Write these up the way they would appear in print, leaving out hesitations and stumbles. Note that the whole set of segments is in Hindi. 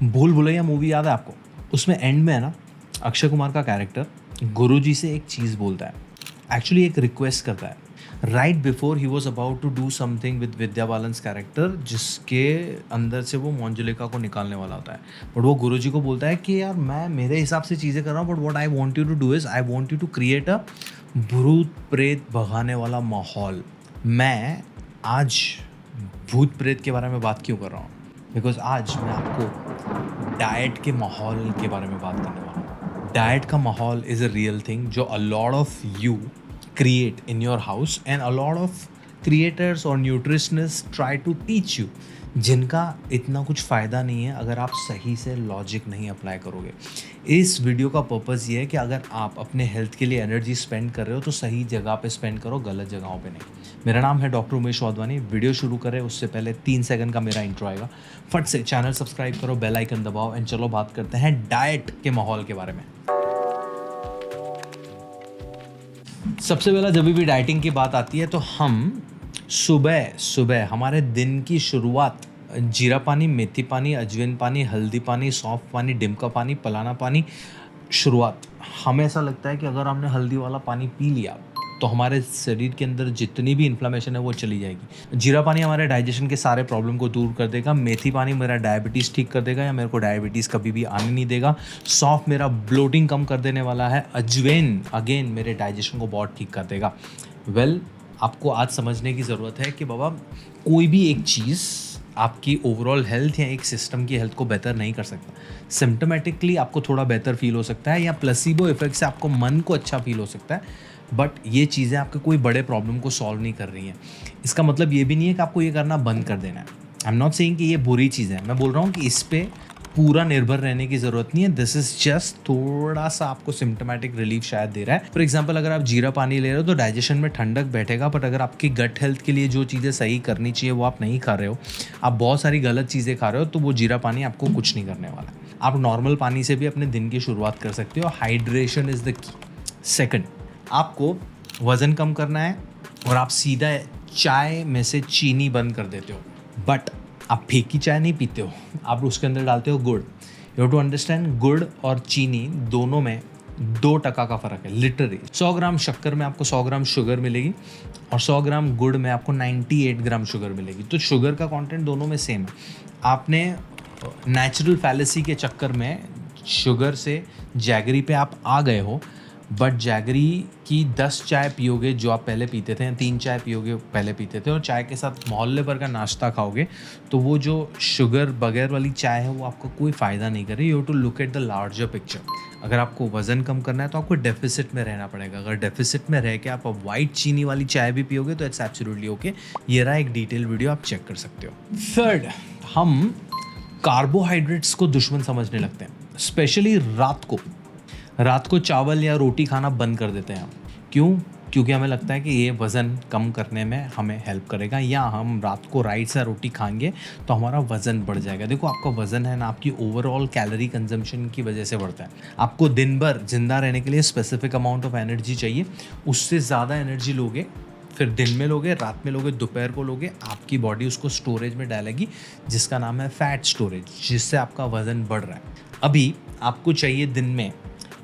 भूल भुलैया मूवी याद है आपको? उसमें एंड में है ना, अक्षय कुमार का कैरेक्टर गुरुजी से एक चीज़ बोलता है, एक्चुअली एक रिक्वेस्ट करता है right before he was about to do something with Vidya Balan's character, जिसके अंदर से वो मंजुलिका को निकालने वाला होता है। बट वो गुरुजी को बोलता है कि यार मैं मेरे हिसाब से चीज़ें कर रहा हूँ, but what I want you to do is I want you to create a भूत प्रेत भगाने वाला माहौल। मैं आज भूत प्रेत के बारे में बात क्यों कर रहा हूँ? बिकॉज आज मैं आपको डाइट के माहौल के बारे में बात करने वाला हूँ। डाइट का माहौल इज़ अ रियल थिंग जो a lot of you create in your house and a lot of creators or nutritionists try to teach you, जिनका इतना कुछ फ़ायदा नहीं है अगर आप सही से लॉजिक नहीं अप्लाई करोगे। इस वीडियो का पर्पज़ ये है कि अगर आप अपने हेल्थ के लिए एनर्जी स्पेंड कर रहे हो तो सही जगह पे स्पेंड करो, गलत जगहों पे नहीं। मेरा नाम है डॉक्टर उमेश वाधवानी। वीडियो शुरू करें उससे पहले 3 सेकंड का मेरा इंट्रो आएगा, फट से चैनल सब्सक्राइब करो, बेल आइकन दबाओ एंड चलो बात करते हैं डाइट के माहौल के बारे में। सबसे पहला जब भी डाइटिंग की बात आती है तो हम सुबह सुबह हमारे दिन की शुरुआत जीरा पानी, मेथी पानी, अजवाइन पानी, हल्दी पानी, सौंफ पानी, डिमका पानी, पलाना पानी, शुरुआत हमें ऐसा लगता है कि अगर हमने हल्दी वाला पानी पी लिया तो हमारे शरीर के अंदर जितनी भी इन्फ्लेमेशन है वो चली जाएगी। जीरा पानी हमारे डाइजेशन के सारे प्रॉब्लम को दूर कर देगा। मेथी पानी मेरा डायबिटीज़ ठीक कर देगा या मेरे को डायबिटीज़ कभी भी आने नहीं देगा। सौंफ मेरा ब्लोटिंग कम कर देने वाला है। अजवाइन अगेन मेरे डाइजेशन को बहुत ठीक कर देगा। आपको आज समझने की ज़रूरत है कि बाबा कोई भी एक चीज़ आपकी ओवरऑल हेल्थ या एक सिस्टम की हेल्थ को बेहतर नहीं कर सकता। सिम्टोमेटिकली आपको थोड़ा बेहतर फील हो सकता है या प्लेसिबो इफेक्ट से आपको मन को अच्छा फील हो सकता है, बट ये चीज़ें आपके कोई बड़े प्रॉब्लम को सॉल्व नहीं कर रही हैं। इसका मतलब ये भी नहीं है कि आपको ये करना बंद कर देना है। आई एम नॉट सेइंग कि ये बुरी चीज़ है, मैं बोल रहा हूँ कि इस पे पूरा निर्भर रहने की ज़रूरत नहीं है। दिस इज़ जस्ट थोड़ा सा आपको सिम्टोमेटिक रिलीफ शायद दे रहा है। फॉर एग्जांपल अगर आप जीरा पानी ले रहे हो तो डाइजेशन में ठंडक बैठेगा, बट अगर आपकी गट हेल्थ के लिए जो चीज़ें सही करनी चाहिए वो आप नहीं खा रहे हो, आप बहुत सारी गलत चीज़ें खा रहे हो, तो वो जीरा पानी आपको कुछ नहीं करने वाला। आप नॉर्मल पानी से भी अपने दिन की शुरुआत कर सकते हो। Hydration is the key. Second, आपको वज़न कम करना है और आप सीधा चाय में से चीनी बंद कर देते हो, बट आप फीकी चाय नहीं पीते हो, आप उसके अंदर डालते हो गुड़। यू हैव टू अंडरस्टैंड, गुड़ और चीनी दोनों में 2% का फ़र्क है। लिटरली 100 ग्राम शक्कर में आपको 100 ग्राम शुगर मिलेगी और 100 ग्राम गुड़ में आपको 98 ग्राम शुगर मिलेगी। तो शुगर का कंटेंट दोनों में सेम है। आपने नेचुरल फैलेसी के चक्कर में शुगर से जैगरी पे आप आ गए हो, बट जैगरी की 10 चाय पियोगे जो आप पहले पीते थे, 3 चाय पियोगे पहले पीते थे, और चाय के साथ मोहल्ले भर का नाश्ता खाओगे, तो वो जो शुगर बगैर वाली चाय है वो आपको कोई फ़ायदा नहीं कर रही। You have to look at the larger picture. अगर आपको वज़न कम करना है तो आपको डेफिसिट में रहना पड़ेगा। अगर डेफिसिट में रह के आप वाइट चीनी वाली चाय भी पियोगे तो इट्स एब्सोल्युटली ओके। ये रहा एक डिटेल वीडियो, आप चेक कर सकते हो। थर्ड, हम कार्बोहाइड्रेट्स को दुश्मन समझने लगते हैं, स्पेशली रात को चावल या रोटी खाना बंद कर देते हैं हम। क्यों? क्योंकि हमें लगता है कि ये वज़न कम करने में हमें हेल्प करेगा, या हम रात को राइस या रोटी खाएंगे तो हमारा वज़न बढ़ जाएगा। देखो, आपका वज़न है ना आपकी ओवरऑल कैलोरी कंजम्पशन की वजह से बढ़ता है। आपको दिन भर जिंदा रहने के लिए स्पेसिफिक अमाउंट ऑफ एनर्जी चाहिए। उससे ज़्यादा एनर्जी लोगे, फिर दिन में लोगे, रात में लोगे, दोपहर को लोगे, आपकी बॉडी उसको स्टोरेज में डालेगी जिसका नाम है फैट स्टोरेज, जिससे आपका वज़न बढ़ रहा है। अभी आपको चाहिए दिन में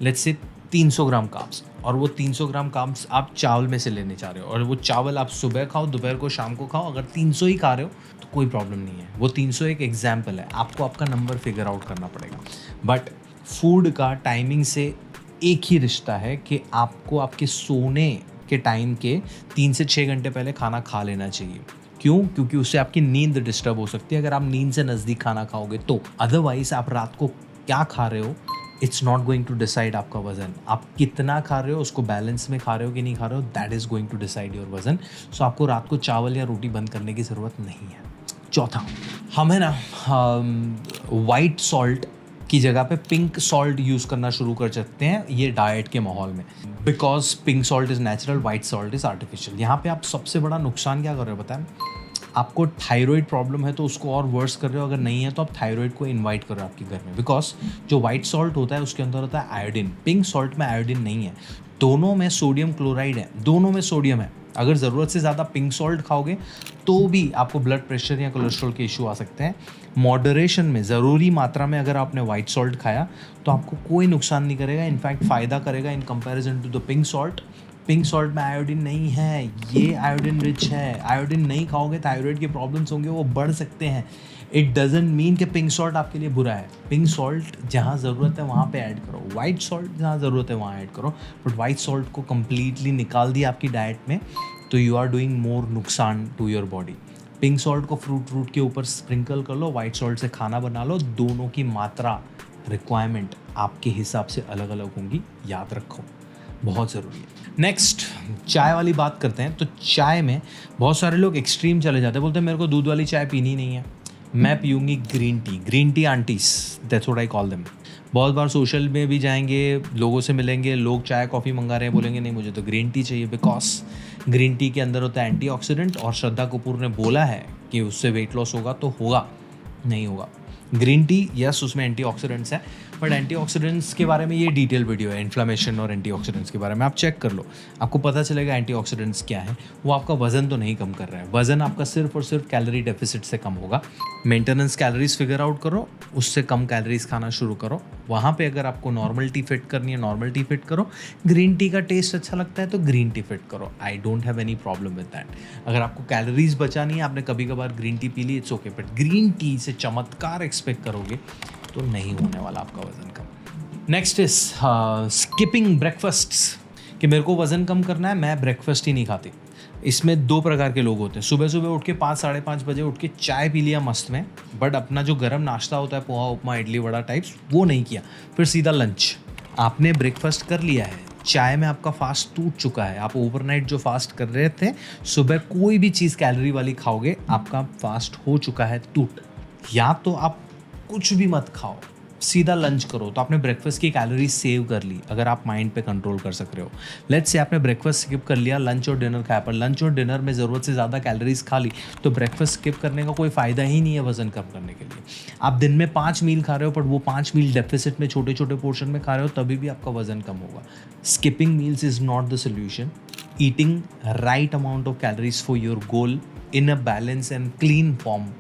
लेट्स से 300 ग्राम कार्ब्स, और वो 300 ग्राम कार्ब्स आप चावल में से लेने चाह रहे हो, और वो चावल आप सुबह खाओ, दोपहर को, शाम को खाओ। अगर 300 ही खा रहे हो तो कोई प्रॉब्लम नहीं है। वो 300 एक एग्जाम्पल है, आपको आपका नंबर फिगर आउट करना पड़ेगा। बट फूड का टाइमिंग से एक ही रिश्ता है कि आपको आपके सोने के टाइम के 3 से 6 घंटे पहले खाना खा लेना चाहिए। क्यों? क्योंकि उससे आपकी नींद डिस्टर्ब हो सकती है अगर आप नींद से नज़दीक खाना खाओगे तो। अदरवाइज आप रात को क्या खा रहे हो, it's not going to decide आपका वज़न। आप कितना खा रहे हो, उसको बैलेंस में खा रहे हो कि नहीं खा रहे हो, that is going to decide your वज़न। सो आपको रात को चावल या रोटी बंद करने की ज़रूरत नहीं है। चौथा, हम है ना वाइट सॉल्ट की जगह पे पिंक सॉल्ट यूज़ करना शुरू कर सकते हैं ये डाइट के माहौल में, because pink salt is natural, white salt is artificial. यहाँ पे आप सबसे बड़ा नुकसान क्या कर रहे हो बताएं? आपको थायराइड प्रॉब्लम है तो उसको और वर्स कर रहे हो, अगर नहीं है तो आप थायराइड को इनवाइट कर रहे हो आपके घर में। बिकॉज जो वाइट सॉल्ट होता है उसके अंदर होता है आयोडीन, पिंक सॉल्ट में आयोडीन नहीं है। दोनों में सोडियम क्लोराइड है, दोनों में सोडियम है। अगर ज़रूरत से ज़्यादा पिंक सॉल्ट खाओगे तो भी आपको ब्लड प्रेशर या कोलेस्ट्रॉल के इशू आ सकते हैं। मॉडरेशन में, ज़रूरी मात्रा में अगर आपने वाइट सॉल्ट खाया तो आपको कोई नुकसान नहीं करेगा, इनफैक्ट फ़ायदा करेगा in comparison to the pink salt. Pink salt में आयोडीन नहीं है, ये आयोडीन रिच है। आयोडीन नहीं खाओगे थायराइड के प्रॉब्लम्स होंगे, वो बढ़ सकते हैं। इट डजेंट मीन कि पिंक सॉल्ट आपके लिए बुरा है। पिंक सॉल्ट जहाँ ज़रूरत है वहाँ पे ऐड करो, वाइट सॉल्ट जहाँ ज़रूरत है वहाँ ऐड करो, बट वाइट सॉल्ट को कम्प्लीटली निकाल दिया आपकी डाइट में तो यू आर डूइंग मोर नुकसान to your body. Pink salt को फ्रूट के ऊपर स्प्रिंकल कर लो, वाइट सॉल्ट से खाना बना लो, दोनों की मात्रा रिक्वायरमेंट आपके हिसाब से अलग अलग होंगी, याद रखो, बहुत ज़रूरी है। नेक्स्ट चाय वाली बात करते हैं। तो चाय में बहुत सारे लोग एक्सट्रीम चले जाते हैं, बोलते हैं मेरे को दूध वाली चाय पीनी नहीं है, मैं पीऊँगी green tea aunties, that's what I call them. बहुत बार सोशल में भी जाएंगे, लोगों से मिलेंगे, लोग चाय कॉफ़ी मंगा रहे हैं, बोलेंगे नहीं मुझे तो ग्रीन टी चाहिए, बिकॉज ग्रीन टी के अंदर होता है एंटीऑक्सीडेंट, और श्रद्धा कपूर ने बोला है कि उससे वेट लॉस होगा, तो होगा नहीं होगा। ग्रीन टी यस उसमें एंटीऑक्सीडेंट्स है, बट एंटीऑक्सीडेंट्स के बारे में ये डिटेल वीडियो है, इन्फ्लामेशन और एंटीऑक्सीडेंट्स के बारे में, आप चेक कर लो, आपको पता चलेगा एंटीऑक्सीडेंट्स क्या है। वो आपका वजन तो नहीं कम कर रहा है, वजन आपका सिर्फ और सिर्फ कैलोरी डेफिसिट से कम होगा। मेंटेनेंस कैलोरीज फिगर आउट करो, उससे कम कैलोरीज खाना शुरू करो, वहाँ पे अगर आपको नॉर्मल टी फिट करनी है नॉर्मल टी फिट करो। ग्रीन टी का टेस्ट अच्छा लगता है तो ग्रीन टी फिट करो, I don't have any problem with that. अगर आपको कैलोरीज बचानी है, आपने कभी कभार ग्रीन टी पी ली, it's okay, but green tea से चमत्कार एक्सपेक्ट करोगे तो नहीं होने वाला आपका वजन कम। नेक्स्ट इज स्किपिंग ब्रेकफास्ट्स, कि मेरे को वज़न कम करना है, मैं ब्रेकफास्ट ही नहीं खाती। इसमें दो प्रकार के लोग होते हैं, सुबह सुबह उठ के 5 साढ़े 5 बजे उठ के चाय पी लिया मस्त में, बट अपना जो गर्म नाश्ता होता है पोहा उपमा इडली वड़ा टाइप्स वो नहीं किया, फिर सीधा लंच। आपने ब्रेकफास्ट कर लिया है, चाय में आपका फास्ट टूट चुका है, आप ओवरनाइट जो फास्ट कर रहे थे, सुबह कोई भी चीज़ कैलोरी वाली खाओगे आपका फास्ट हो चुका है टूट। या तो आप कुछ भी मत खाओ, सीधा लंच करो, तो आपने ब्रेकफास्ट की कैलोरी सेव कर ली, अगर आप माइंड पे कंट्रोल कर सक रहे हो। लेट्स से आपने ब्रेकफास्ट स्किप कर लिया, लंच और डिनर खाया, पर लंच और डिनर में ज़रूरत से ज़्यादा कैलोरीज खा ली, तो ब्रेकफास्ट स्किप करने का कोई फ़ायदा ही नहीं है वज़न कम करने के लिए। आप दिन में 5 मील खा रहे हो, पर वो 5 मील डेफिसिट में छोटे छोटे पोर्शन में खा रहे हो, तभी भी आपका वज़न कम होगा। Skipping meals is not the solution. Eating right amount of calories for your goal in a balance and clean form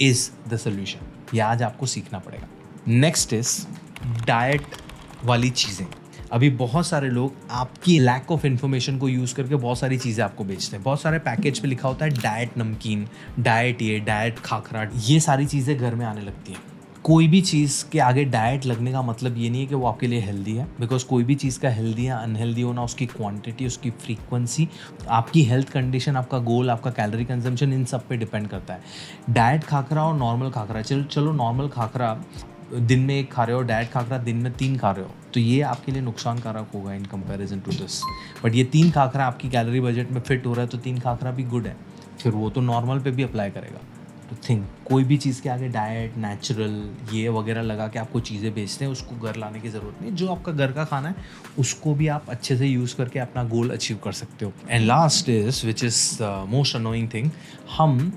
is the solution. यह आज आपको सीखना पड़ेगा। नेक्स्ट इज डाइट वाली चीज़ें। अभी बहुत सारे लोग आपकी लैक ऑफ इन्फॉर्मेशन को यूज़ करके बहुत सारी चीज़ें आपको बेचते हैं। बहुत सारे पैकेज पे लिखा होता है डाइट नमकीन, डाइट ये, डाइट खाखरा, ये सारी चीज़ें घर में आने लगती हैं। कोई भी चीज़ के आगे डाइट लगने का मतलब ये नहीं है कि वो आपके लिए हेल्दी है, बिकॉज कोई भी चीज़ का हेल्दी या अनहेल्दी होना उसकी क्वांटिटी, उसकी फ्रीक्वेंसी, आपकी हेल्थ कंडीशन, आपका गोल, आपका कैलोरी कंजम्पशन, इन सब पे डिपेंड करता है। डाइट खाखरा और नॉर्मल खाखरा, चलो नॉर्मल खाखरा दिन में 1 खा रहे हो, डाइट खाखरा दिन में 3 खा रहे हो, तो ये आपके लिए नुकसानकारक होगा in comparison to this. But ये 3 खाखरा आपकी कैलोरी बजट में फिट हो रहा है तो 3 खाखरा भी गुड है, फिर वो तो नॉर्मल पे भी अप्लाई करेगा। तो थिंक, कोई भी चीज़ के आगे डाइट, नेचुरल ये वगैरह लगा के आपको चीज़ें बेचते हैं, उसको घर लाने की ज़रूरत नहीं। जो आपका घर का खाना है उसको भी आप अच्छे से यूज़ करके अपना गोल अचीव कर सकते हो। And last is which is most annoying thing, हम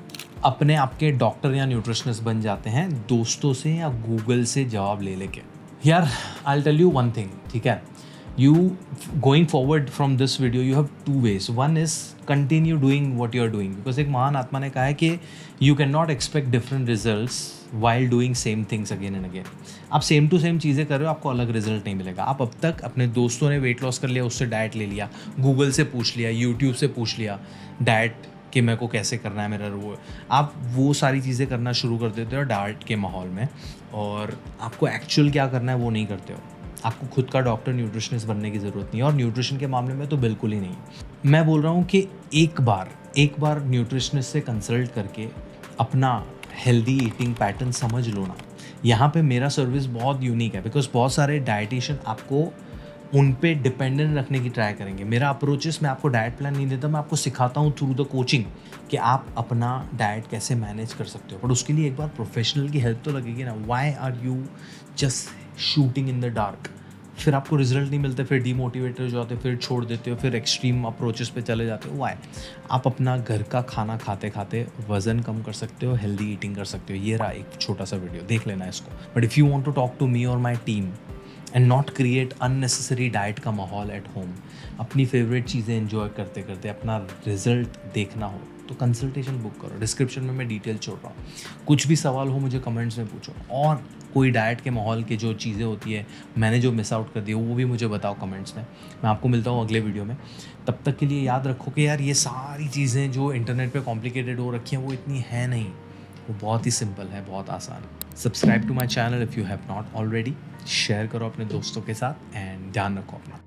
अपने आपके डॉक्टर या न्यूट्रिशनिस्ट बन जाते हैं दोस्तों से या गूगल से जवाब ले लेके। यार I will tell you one thing, ठीक है, you going forward from this video you have 2 ways. One is continue doing what you are doing, because एक महान आत्मा ने कहा है कि you cannot expect different results while doing same things again and again. आप सेम टू सेम चीज़ें कर रहे हो, आपको अलग रिजल्ट नहीं मिलेगा। आप अब तक अपने दोस्तों ने वेट लॉस कर लिया, उससे डाइट ले लिया, गूगल से पूछ लिया, यूट्यूब से पूछ लिया डाइट कि मेरे को कैसे करना है, मेरा वो, आप वो सारी चीज़ें करना शुरू कर देते हो डाइट के माहौल में, और आपको एक्चुअल क्या करना है वो नहीं करते हो। आपको खुद का डॉक्टर न्यूट्रिशनिस्ट बनने की ज़रूरत नहीं है, और न्यूट्रिशन के मामले में तो बिल्कुल ही नहीं। मैं बोल रहा हूँ कि एक बार न्यूट्रिशनिस्ट से कंसल्ट करके अपना हेल्दी ईटिंग पैटर्न समझ लो ना। यहाँ पे मेरा सर्विस बहुत यूनिक है, बिकॉज बहुत सारे डाइटिशियन आपको उन पे डिपेंडेंट रखने की ट्राई करेंगे। मेरा अप्रोचेस, मैं आपको डाइट प्लान नहीं देता, मैं आपको सिखाता हूँ थ्रू द कोचिंग कि आप अपना डाइट कैसे मैनेज कर सकते हो, बट उसके लिए एक बार प्रोफेशनल की हेल्प तो लगेगी ना। Why are you just shooting in the dark? फिर आपको रिजल्ट नहीं मिलते, फिर डीमोटिवेट हो जाते हो, फिर छोड़ देते हो, फिर एक्सट्रीम अप्रोचेस पे चले जाते हो। व्हाई? आप अपना घर का खाना खाते खाते वज़न कम कर सकते हो, हेल्दी ईटिंग कर सकते हो। ये रहा एक छोटा सा वीडियो, देख लेना इसको। But if you want to talk to me और my team, and not create unnecessary diet का माहौल एट होम। अपनी फेवरेट चीज़ें एंजॉय करते करते अपना रिजल्ट देखना हो तो कंसल्टेशन बुक करो। डिस्क्रिप्शन में मैं डिटेल छोड़ रहा हूँ। कुछ भी सवाल हो मुझे कमेंट्स में पूछो, और कोई डाइट के माहौल की जो चीज़ें होती है मैंने जो मिस आउट कर दी वो भी मुझे बताओ कमेंट्स में। मैं आपको मिलता हूँ अगले वीडियो में। तब तक के लिए याद रखो कि यार ये सारी चीज़ें जो इंटरनेट पे कॉम्प्लिकेटेड हो रखी हैं वो इतनी है नहीं, वो बहुत ही सिंपल है, बहुत आसान है। Subscribe to my channel if you have not already. Share करो अपने दोस्तों के साथ एंड ध्यान रखो अपना।